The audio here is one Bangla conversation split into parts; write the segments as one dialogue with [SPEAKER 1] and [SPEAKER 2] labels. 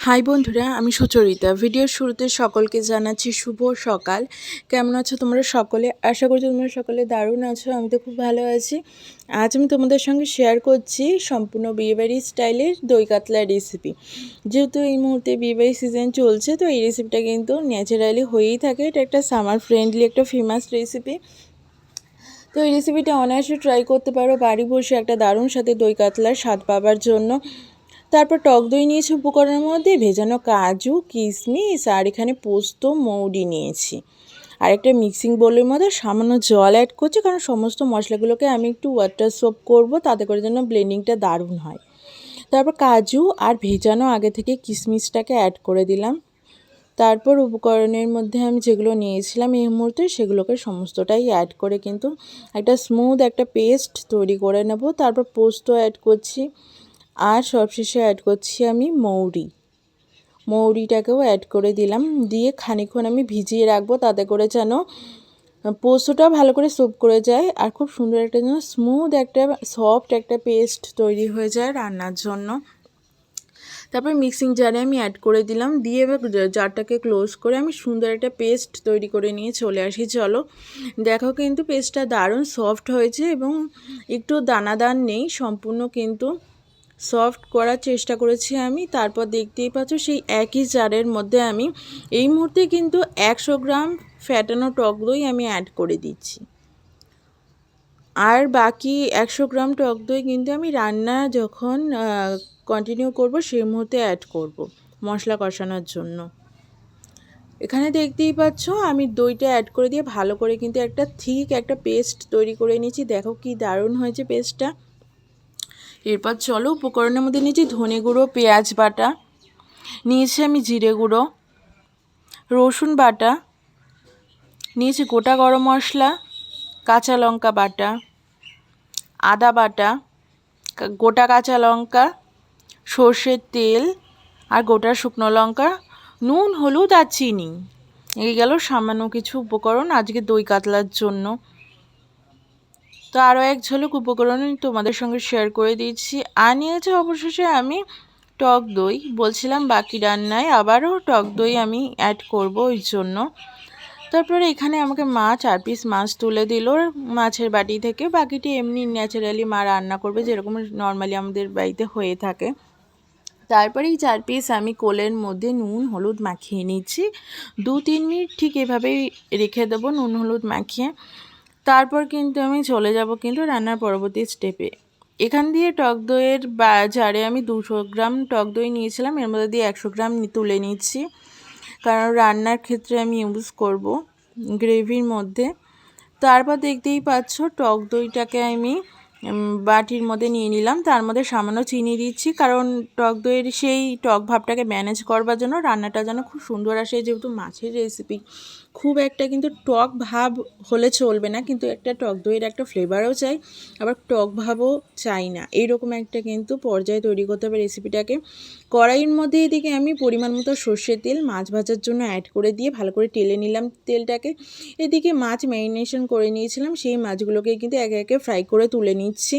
[SPEAKER 1] হাই বন্ধুরা, আমি সুচরিতা। ভিডিওর শুরুতে সকলকে জানাচ্ছি শুভ সকাল। কেমন আছো তোমরা সকলে? আশা করছি তোমরা সকলে দারুণ আছো। আমি তো খুব ভালো আছি। আজ আমি তোমাদের সঙ্গে শেয়ার করছি সম্পূর্ণ বিয়েবাড়ি স্টাইলের দই কাতলার রেসিপি। যেহেতু এই মুহূর্তে বিয়েবাড়ি সিজন চলছে, তো এই রেসিপিটা কিন্তু ন্যাচারালি হয়েই থাকে। এটা একটা সামার ফ্রেন্ডলি একটা ফেমাস রেসিপি। তো এই রেসিপিটা অনায়াসে ট্রাই করতে পারো বাড়ি বসে একটা দারুণ সাথে দই কাতলার স্বাদ পাবার জন্য। তারপর টক দই নিয়েছি উপকরণের মধ্যে, ভেজানো কাজু, কিশমিশ আর এখানে পোস্ত, মৌরি নিয়েছি। আর একটা মিক্সিং বোলের মধ্যে সামান্য জল অ্যাড করছি, কারণ সমস্ত মশলাগুলোকে আমি একটু ওয়াটার সোপ করব, তাতে করে যেন ব্লেন্ডিংটা দারুণ হয়। তারপর কাজু আর ভেজানো আগে থেকে কিশমিশটাকে অ্যাড করে দিলাম। তারপর উপকরণের মধ্যে আমি যেগুলো নিয়েছিলাম এই মুহূর্তে, সেগুলোকে সমস্তটাই অ্যাড করে কিন্তু একটা স্মুথ একটা পেস্ট তৈরি করে নেব। তারপর পোস্ত অ্যাড করছি, আর সবশেষে অ্যাড করছি আমি মৌরিটাকেও অ্যাড করে দিলাম। দিয়ে খানিকক্ষণ আমি ভিজিয়ে রাখবো, তাতে করে যেন পোস্তটা ভালো করে সোপ করে যায় আর খুব সুন্দর একটা যেন স্মুথ একটা সফট একটা পেস্ট তৈরি হয়ে যায় রান্নার জন্য। তারপর মিক্সিং জারে আমি অ্যাড করে দিলাম, দিয়ে এবার জারটাকে ক্লোজ করে আমি সুন্দর একটা পেস্ট তৈরি করে নিয়ে চলে আসি। চলো দেখো, কিন্তু পেস্টটা দারুণ সফট হয়েছে এবং একটু দানাদার নেই, সম্পূর্ণ কিন্তু সফট করার চেষ্টা করেছি আমি। তারপর দেখতেই পাচ্ছ সেই একই জারের মধ্যে আমি এই মুহূর্তে কিন্তু 100 গ্রাম ফ্যাটানো টক দই আমি অ্যাড করে দিচ্ছি। আর বাকি 100 গ্রাম টক দই কিন্তু আমি রান্না যখন কন্টিনিউ করব সেই মুহূর্তে অ্যাড করব মশলা কষানোর জন্য। এখানে দেখতেই পাচ্ছ আমি দইটা অ্যাড করে দিয়ে ভালো করে কিন্তু একটা থিক একটা পেস্ট তৈরি করে নিয়েছি। দেখো কি দারুণ হয়েছে পেস্টটা। এরপর চলো উপকরণের মধ্যে নিয়েছি ধনে গুঁড়ো, পেঁয়াজ বাটা, নিয়েছি আমি জিরে গুঁড়ো, রসুন বাটা, নিয়েছি গোটা গরম মশলা, কাঁচা লঙ্কা বাটা, আদা বাটা, গোটা কাঁচা লঙ্কা, সর্ষের তেল আর গোটা শুকনো লঙ্কা, নুন, হলুদ আর চিনি। এই গেল সামান্য কিছু উপকরণ আজকে দই কাতলার জন্য। তো আরও এক ঝলক উপকরণ তোমাদের সঙ্গে শেয়ার করে দিচ্ছি। আর নিয়েছি অবশেষে আমি টক দই। বলছিলাম বাকি রান্নায় আবারও টক দই আমি অ্যাড করব ওই জন্য। তারপরে এখানে আমাকে মা 4 পিস মাছ তুলে দিল মাছের বাটি থেকে। বাকিটি এমনি ন্যাচারালি মা রান্না করবে, যেরকম নর্মালি আমাদের বাড়িতে হয়ে থাকে। তারপরে এই 4 পিস আমি কোলের মধ্যে নুন হলুদ মাখিয়ে নিচ্ছি। 2-3 মিনিট ঠিক এভাবেই রেখে দেবো নুন হলুদ মাখিয়ে। তারপর কিন্তু আমি চলে যাব কিন্তু রান্নার পরবর্তী স্টেপে। এখান দিয়ে টক দইয়ের জারে আমি 200 গ্রাম টক দই নিয়েছিলাম, এর মধ্যে দিয়ে 100 গ্রাম তুলে নিচ্ছি, কারণ রান্নার ক্ষেত্রে আমি ইউজ করব গ্রেভির মধ্যে। তারপর দেখতেই পাচ্ছ টক দইটাকে আমি বাটির মধ্যে নিয়ে নিলাম। তার মধ্যে সামান্য চিনি দিচ্ছি, কারণ টক দইয়ের সেই টক ভাবটাকে ম্যানেজ করবার জন্য, রান্নাটা যেন খুব সুন্দর আসে। যেহেতু মাছের রেসিপি, খুব একটা কিন্তু টক ভাব হলে চলবে না, কিন্তু একটা টক দইয়ের একটা ফ্লেভারও চাই, আবার টক ভাবও চাই না, এইরকম একটা কিন্তু পর্যায়ে তৈরি করতে হবে রেসিপিটাকে। কড়াইয়ের মধ্যে এদিকে আমি পরিমাণ মতো সর্ষের তেল মাছ ভাজার জন্য অ্যাড করে দিয়ে ভালো করে টেলে নিলাম তেলটাকে। এদিকে মাছ ম্যারিনেশন করে নিয়েছিলাম, সেই মাছগুলোকে কিন্তু একে একে ফ্রাই করে তুলে নিচ্ছি।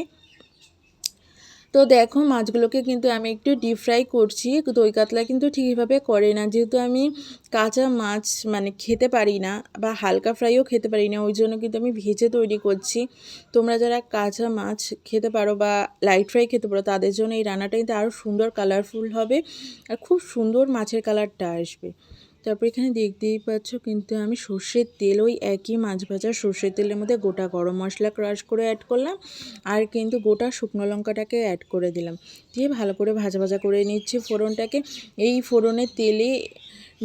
[SPEAKER 1] তো দেখো মাছগুলোকে কিন্তু আমি একটু ডিপ ফ্রাই করছি। দই কাতলা কিন্তু ঠিকভাবে করে না, যেহেতু আমি কাঁচা মাছ মানে খেতে পারি না বা হালকা ফ্রাইও খেতে পারি না, ওই জন্য কিন্তু আমি ভেজে তৈরি করছি। তোমরা যারা কাঁচা মাছ খেতে পারো বা লাইট ফ্রাই খেতে পারো, তাদের জন্য এই রান্নাটা কিন্তু আরও সুন্দর কালারফুল হবে আর খুব সুন্দর মাছের কালারটা আসবে। তারপর এখানে দেখতেই পাচ্ছ কিন্তু আমি সর্ষের তেল, ওই একই মাছ ভাজা সর্ষের তেলের মধ্যে গোটা গরম মশলা ক্রাশ করে অ্যাড করলাম, আর কিন্তু গোটা শুকনো লঙ্কাটাকে অ্যাড করে দিলাম। দিয়ে ভালো করে ভাজা ভাজা করে নিচ্ছি ফোড়নটাকে। এই ফোড়নের তেলে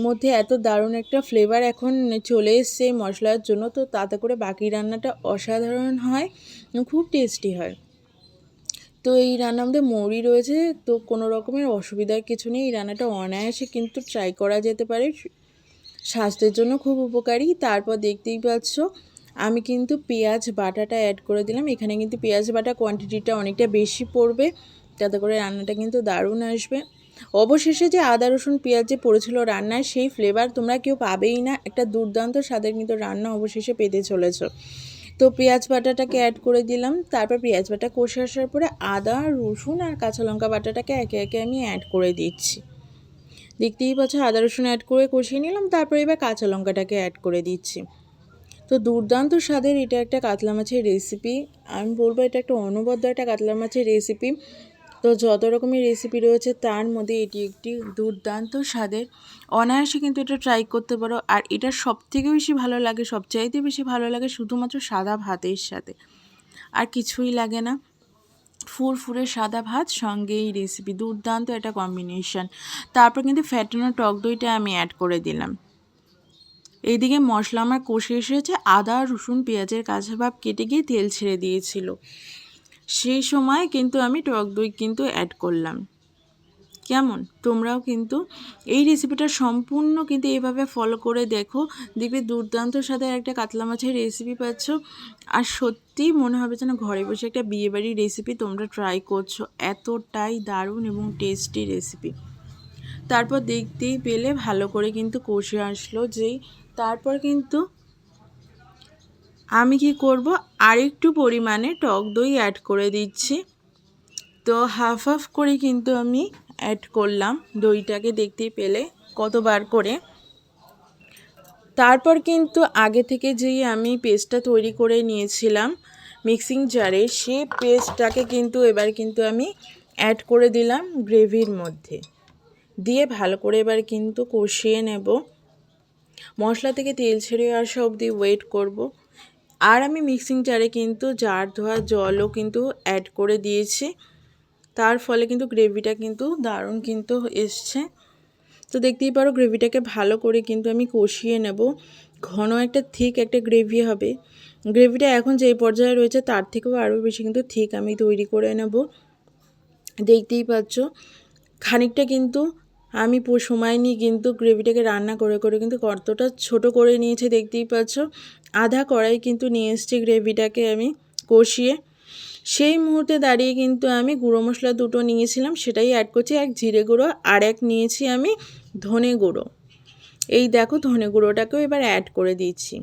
[SPEAKER 1] মধ্যে এত দারুণ একটা ফ্লেভার এখন চলে এসছে মশলার জন্য, তো তাতে করে বাকি রান্নাটা অসাধারণ হয়, খুব টেস্টি হয়। তো এই রান্নার মধ্যে মৌরি রয়েছে, তো কোনো রকমের অসুবিধার কিছু নেই। এই রান্নাটা অনায়াসে কিন্তু ট্রাই করা যেতে পারে, স্বাস্থ্যের জন্য খুব উপকারী। তারপর দেখতেই পাচ্ছ আমি কিন্তু পেঁয়াজ বাটাটা অ্যাড করে দিলাম। এখানে কিন্তু পেঁয়াজ বাটা কোয়ান্টিটিটা অনেকটা বেশি পড়বে, যাতে করে রান্নাটা কিন্তু দারুণ আসবে। অবশেষে যে আদা রসুন পেঁয়াজ যে পড়েছিল রান্নায়, সেই ফ্লেভার তোমরা কেউ পাবেই না, একটা দুর্দান্ত স্বাদের কিন্তু রান্না অবশেষে পেতে চলেছ। তো পেঁয়াজ বাটাটাকে অ্যাড করে দিলাম। তারপর পেঁয়াজ বাটা কষে আসার পরে আদা রসুন আর কাঁচা লঙ্কা বাটাটাকে একে একে আমি অ্যাড করে দিচ্ছি। দেখতেই পাচ্ছ আদা রসুন অ্যাড করে কষিয়ে নিলাম। তারপরে এবার কাঁচা লঙ্কাটাকে অ্যাড করে দিচ্ছি। তো দুর্দান্ত স্বাদের এটা একটা কাতলা মাছের রেসিপি। আমি বলবো এটা একটা অনবদ্য একটা কাতলা মাছের রেসিপি। তো যত রকমের রেসিপি রয়েছে তার মধ্যে এটি একটি দুর্দান্ত স্বাদের। অনায়াসে কিন্তু এটা ট্রাই করতে পারো। আর এটা সবথেকে বেশি ভালো লাগে, সবচাইতে বেশি ভালো লাগে শুধুমাত্র সাদা ভাতের সাথে, আর কিছুই লাগে না। ফুরফুরে সাদা ভাত সঙ্গে এই রেসিপি, দুর্দান্ত একটা কম্বিনেশন। তারপর কিন্তু ফ্যাটানো টক দইটা আমি অ্যাড করে দিলাম। এইদিকে মশলা আমার কষে এসেছে, আদা রসুন পেঁয়াজের কাঁচা ভাব কেটে গিয়ে তেল ছেড়ে দিয়েছিল। সেই সময় কিন্তু আমি টক দই কিন্তু অ্যাড করলাম। কেমন, তোমরাও কিন্তু এই রেসিপিটা সম্পূর্ণ কিন্তু এইভাবে ফলো করে দেখো, দেখবে দুর্দান্ত স্বাদের একটা কাতলা মাছের রেসিপি পাচ্ছ। আর সত্যিই মনে হবে যেন ঘরে বসে একটা বিয়েবাড়ির রেসিপি তোমরা ট্রাই করছো, এতটাই দারুণ এবং টেস্টি রেসিপি। তারপর দেখতেই পেলে ভালো করে কিন্তু কষে আসলো যেই, তারপর কিন্তু আমি কি করব, আরেকটু পরিমাণে টক দই অ্যাড করে দিচ্ছি। তো হাফ হাফ করে কিন্তু আমি অ্যাড করলাম দইটাকে, দেখতেই পেলে কতবার করে। তারপর কিন্তু আগে থেকে যেই আমি পেস্টটা তৈরি করে নিয়েছিলাম মিক্সিং জারে, সেই পেস্টটাকে কিন্তু এবার কিন্তু আমি অ্যাড করে দিলাম গ্রেভির মধ্যে, দিয়ে ভালো করে এবার কিন্তু কষিয়ে নেব। মশলা থেকে তেল ছেড়ে আসা অবধি ওয়েট করব। আর আমি মিক্সিং জারে কিন্তু জার ধোয়া জলও কিন্তু অ্যাড করে দিয়েছি, তার ফলে কিন্তু গ্রেভিটা কিন্তু দারুণ কিন্তু এসছে। তো দেখতেই পারো গ্রেভিটাকে ভালো করে কিন্তু আমি কষিয়ে নেব। ঘন একটা থিক একটা গ্রেভি হবে। গ্রেভিটা এখন যেই পর্যায়ে রয়েছে তার থেকেও আরও বেশি কিন্তু থিক আমি তৈরি করে নেব। দেখতেই পাচ্ছ খানিকটা কিন্তু আমি সময় নিয়ে কিন্তু গ্রেভিটাকে রান্না করে করে কিন্তু কতটা ছোট করে নিয়েছি দেখতেই পাচ্ছ। আধা কড়াই কিন্তু নিয়ে এসেছি গ্রেভিটাকে আমি কষিয়ে। সেই মুহূর্তে দাঁড়িয়ে কিন্তু আমি গুঁড়ো মশলা দুটো নিয়েছিলাম, সেটাই অ্যাড করছি। এক জিরে গুঁড়ো আর এক নিয়েছি আমি ধনে গুঁড়ো। এই দেখো ধনে গুঁড়োটাকেও এবার অ্যাড করে দিচ্ছি।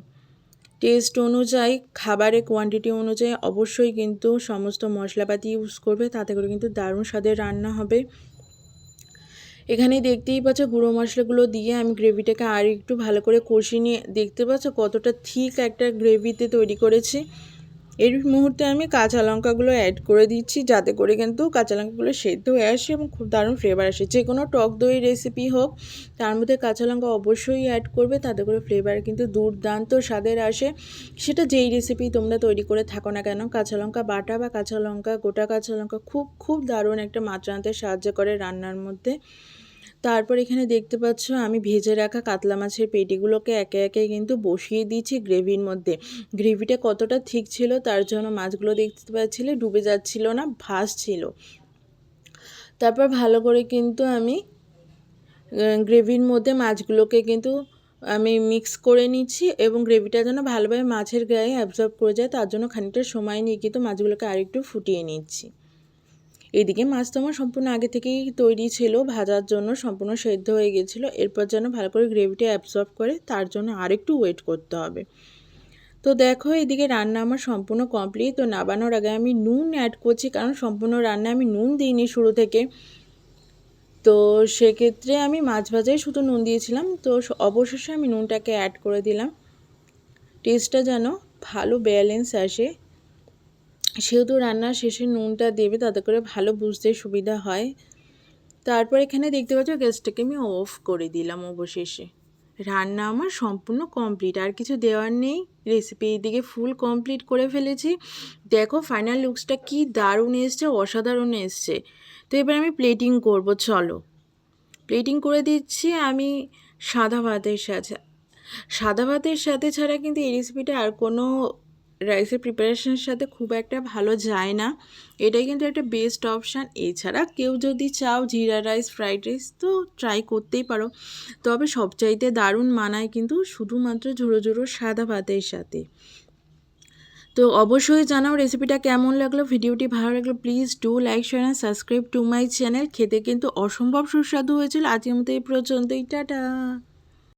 [SPEAKER 1] টেস্ট অনুযায়ী, খাবারের কোয়ান্টিটি অনুযায়ী অবশ্যই কিন্তু সমস্ত মশলাপাতি ইউজ করবে, তাতে করে কিন্তু দারুণ স্বাদের রান্না হবে। এখানে দেখতেই পাচ্ছ গুঁড়ো মশলাগুলো দিয়ে আমি গ্রেভিটাকে আর একটু ভালো করে কষিয়ে নিয়ে, দেখতে পাচ্ছ কতটা থিক একটা গ্রেভিতে তৈরি করেছি। এর মুহূর্তে আমি কাঁচা লঙ্কাগুলো অ্যাড করে দিচ্ছি, যাতে করে কিন্তু কাঁচা লঙ্কাগুলো সেদ্ধ হয়ে আসে এবং খুব দারুণ ফ্লেভার আসে। যে কোনো টক দই রেসিপি হোক তার মধ্যে কাঁচা লঙ্কা অবশ্যই অ্যাড করবে, তাতে করে ফ্লেভার কিন্তু দুর্দান্ত স্বাদের আসে। সেটা যেই রেসিপি তোমরা তৈরি করে থাকো না কেন, কাঁচা লঙ্কা বাটা বা কাঁচা লঙ্কা গোটা কাঁচা লঙ্কা খুব খুব দারুণ একটা মাত্রা আনতে সাহায্য করে রান্নার মধ্যে। তারপর এখানে দেখতে পাচ্ছ আমি ভেজে রাখা কাতলা মাছের পেটিগুলোকে একে একে কিন্তু বসিয়ে দিয়েছি গ্রেভির মধ্যে। গ্রেভিটা কতটা ঠিক ছিল তার জন্য মাছগুলো দেখতে পাচ্ছিলে ডুবে যাচ্ছিল না, ভাসছিল। তারপর ভালো করে কিন্তু আমি গ্রেভির মধ্যে মাছগুলোকে কিন্তু আমি মিক্স করে নিচ্ছি, এবং গ্রেভিটা যেন ভালোভাবে মাছের গায়ে অ্যাবজর্ব করে যায় তার জন্য খানিকটা সময় নিয়ে কিন্তু মাছগুলোকে আরেকটু ফুটিয়ে নিচ্ছি। এদিকে মাছ তো আমার সম্পূর্ণ আগে থেকেই তৈরি ছিল, ভাজার জন্য সম্পূর্ণ সেদ্ধ হয়ে গেছিলো। এরপর যেন ভালো করে গ্রেভিটা অ্যাবজর্ব করে তার জন্য আরেকটু ওয়েট করতে হবে। তো দেখো এদিকে রান্না আমার সম্পূর্ণ কমপ্লিট। তো নাবানোর আগে আমি নুন অ্যাড করছি, কারণ সম্পূর্ণ রান্না আমি নুন দিইনি শুরু থেকে। তো সেক্ষেত্রে আমি মাছ ভাজায় শুধু নুন দিয়েছিলাম, তো অবশেষে আমি নুনটাকে অ্যাড করে দিলাম। টেস্টটা যেন ভালো ব্যালেন্স আসে, সেহেতু রান্নার শেষে নুনটা দেবে, তাতে করে ভালো বুঝতে সুবিধা হয়। তারপর এখানে দেখতে পাচ্ছ গ্যাসটাকে আমি অফ করে দিলাম অবশেষে। রান্না আমার সম্পূর্ণ কমপ্লিট, আর কিছু দেওয়ার নেই। রেসিপি এইদিকে ফুল কমপ্লিট করে ফেলেছি। দেখো ফাইনাল লুকসটা কি দারুণ এসছে, অসাধারণ এসছে। তো এবার আমি প্লেটিং করব, চলো প্লেটিং করে দিচ্ছি আমি সাদা ভাতের সাথে। সাদা ভাতের সাথে ছাড়া কিন্তু এই রেসিপিটা আর কোনো রাইসের প্রিপারেশনের সাথে খুব একটা ভালো যায় না। এটাই কিন্তু একটা বেস্ট অপশান। এছাড়া কেউ যদি চাও জিরা রাইস, ফ্রাইড রাইস, তো ট্রাই করতেই পারো। তবে সবচাইতে দারুণ মানায় কিন্তু শুধুমাত্র ঝোড়ো ঝোড়ো সাদা ভাতের সাথে। তো অবশ্যই জানাও রেসিপিটা কেমন লাগলো। ভিডিওটি ভালো লাগলো please do like share and subscribe to my channel. খেতে কিন্তু অসম্ভব সুস্বাদু হয়েছিল। আজকের মতো এই পর্যন্তই, টাটা।